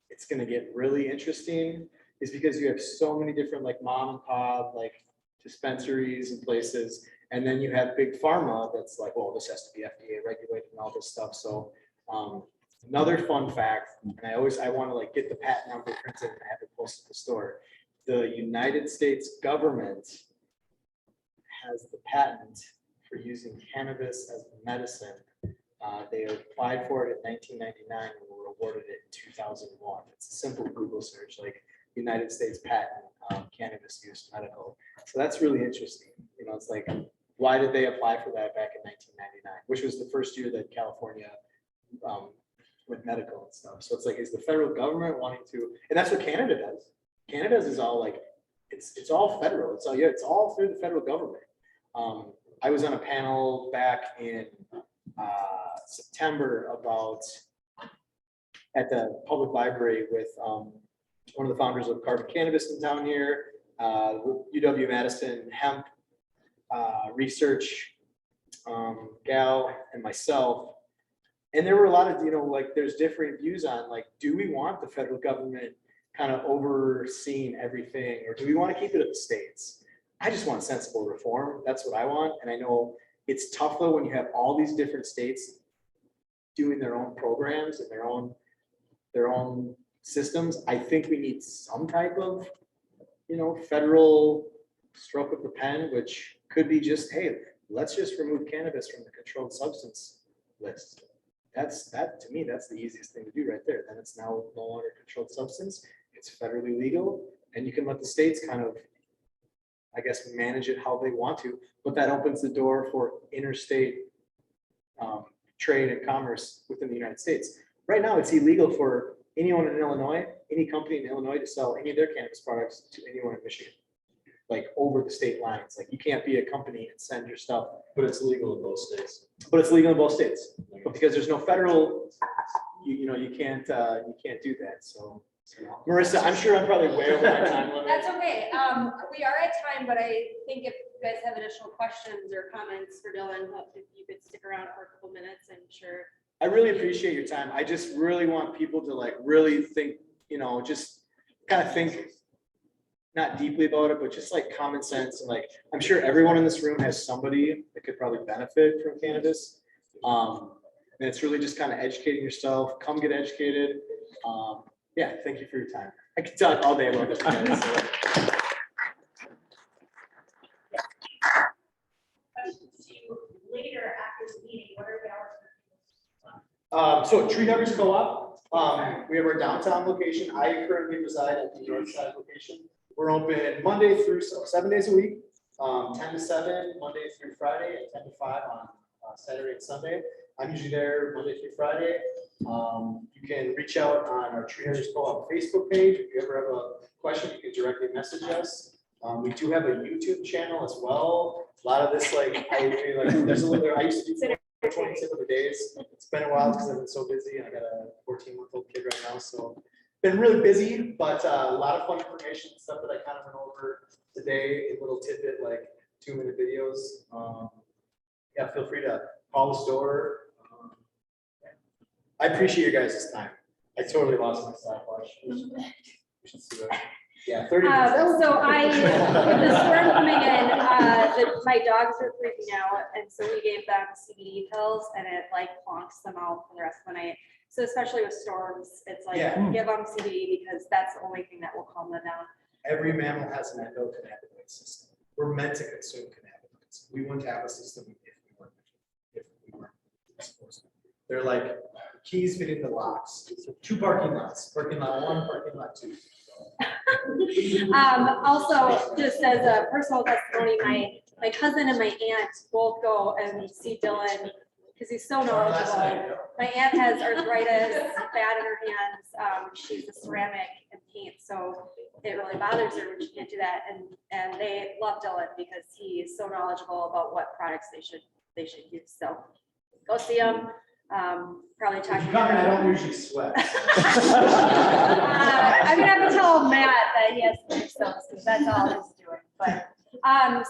it's going to get really interesting, is because you have so many different like mom and pop like dispensaries and places, and then you have big pharma that's like, well, this has to be FDA regulated and all this stuff. So another fun fact, and I want to like get the patent number printed and have it posted at the store. The United States government has the patent for using cannabis as medicine. They applied for it in 1999 and were awarded it in 2001. It's a simple Google search, like United States patent, cannabis use medical. So that's really interesting. It's like, why did they apply for that back in 1999, which was the first year that California went medical and stuff. So it's like, is the federal government wanting to, and that's what Canada does. Canada's is all like, it's all federal. It's all through the federal government. I was on a panel back in September at the public library with one of the founders of Carbon Cannabis in town here, UW-Madison hemp research gal, and myself. And there were a lot of, like, there's different views on, like, do we want the federal government kind of overseeing everything, or do we want to keep it at the states? I just want sensible reform. That's what I want. And I know it's tough though when you have all these different states doing their own programs and their own systems. I think we need some type of, federal stroke of the pen, which could be just, hey, let's just remove cannabis from the controlled substance list. That to me, that's the easiest thing to do right there. Then it's now no longer a controlled substance. It's federally legal, and you can let the states kind of, I guess, manage it how they want to. But that opens the door for interstate trade and commerce within the United States. Right now, it's illegal for anyone in Illinois, any company in Illinois, to sell any of their cannabis products to anyone in Michigan, like over the state lines. Like you can't be a company and send your stuff. But it's legal in both states. But it's legal in both states. But because there's no federal, you can't do that. So Marissa, I'm sure I'm probably way over my time limit. That's okay. We are at time, but I think if you guys have additional questions or comments for Dillon, if you could stick around for a couple minutes, I'm sure. I really appreciate your time. I just really want people to like really think, just kind of think not deeply about it, but just like common sense. And like, I'm sure everyone in this room has somebody that could probably benefit from cannabis. And it's really just kind of educating yourself. Come get educated. Yeah, thank you for your time. I could talk all day about this. Later after the meeting, what are the hours? So Tree Huggers Co-op, we have our downtown location. I currently reside at the north side location. We're open Monday through 7 days a week, 10 to 7, Monday through Friday, and 10 to 5 on Saturday and Sunday. I'm usually there Monday through Friday. You can reach out on our Tree Huggers Co-op Facebook page. If you ever have a question, you can directly message us. We do have a YouTube channel as well. A lot of this, there's a little, I used to do 20 tip of the days. It's been a while because I've been so busy, and I got a 14-month-old kid right now. So been really busy, but a lot of fun information, stuff that I kind of went over today, a little tidbit, like 2-minute videos. Yeah, feel free to call the store. I appreciate your guys' time. I totally lost my stopwatch. We should see that. Yeah, 30 minutes. So with the storm coming in, my dogs are freaking out, and so we gave them CBD pills, and it like plonks them out for the rest of the night. So especially with storms, it's like give them CBD because that's the only thing that will calm them down. Every mammal has an endocannabinoid system. We're meant to consume cannabinoids. We wouldn't have a system if we weren't supposed to. They're like keys fitting the locks. So 2 parking lots, parking lot 1, parking lot 2. Also, just as a personal testimony, my cousin and my aunt both go and see Dillon because he's so knowledgeable. My aunt has arthritis bad in her hands. She's a ceramic and paint, so it really bothers her when she can't do that. And they love Dillon because he's so knowledgeable about what products they should use. So go see him. Probably talking. I don't usually sweat. I'm gonna have to tell Matt that he has to do stuff because that's all he's doing. But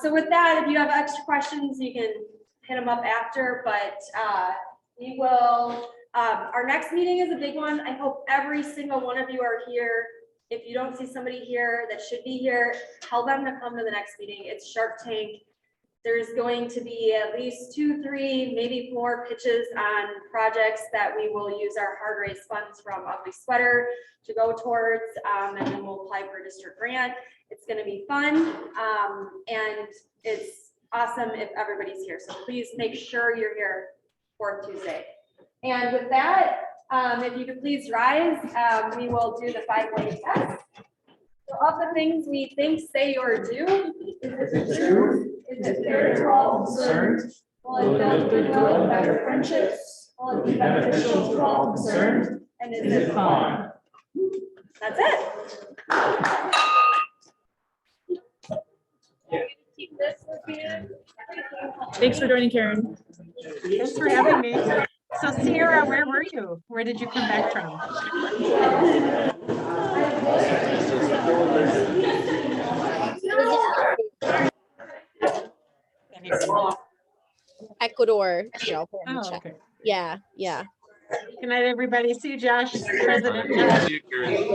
so with that, if you have extra questions, you can hit them up after. But we will. Our next meeting is a big one. I hope every single one of you are here. If you don't see somebody here that should be here, tell them to come to the next meeting. It's Shark Tank. There's going to be at least 2, 3, maybe 4 pitches on projects that we will use our hard raise funds from Ugly Sweater to go towards, and then we'll apply for a district grant. It's going to be fun, and it's awesome if everybody's here. So please make sure you're here 4th Tuesday. And with that, if you could please rise, we will do the 5-way test. So of the things we think, say, or do, is it true? Is it fair to all concerned? Will it build goodwill and better friendships? Will it be beneficial to all concerned? And is it fun? That's it. Keep this with you. Thanks for joining, Karen. Thanks for having me. So Sierra, where were you? Where did you come back from? Ecuador. Here, I'll put it in the Oh, chat. okay. Yeah, yeah. Good night, everybody. See you, Josh, President. Josh. See you, Karen.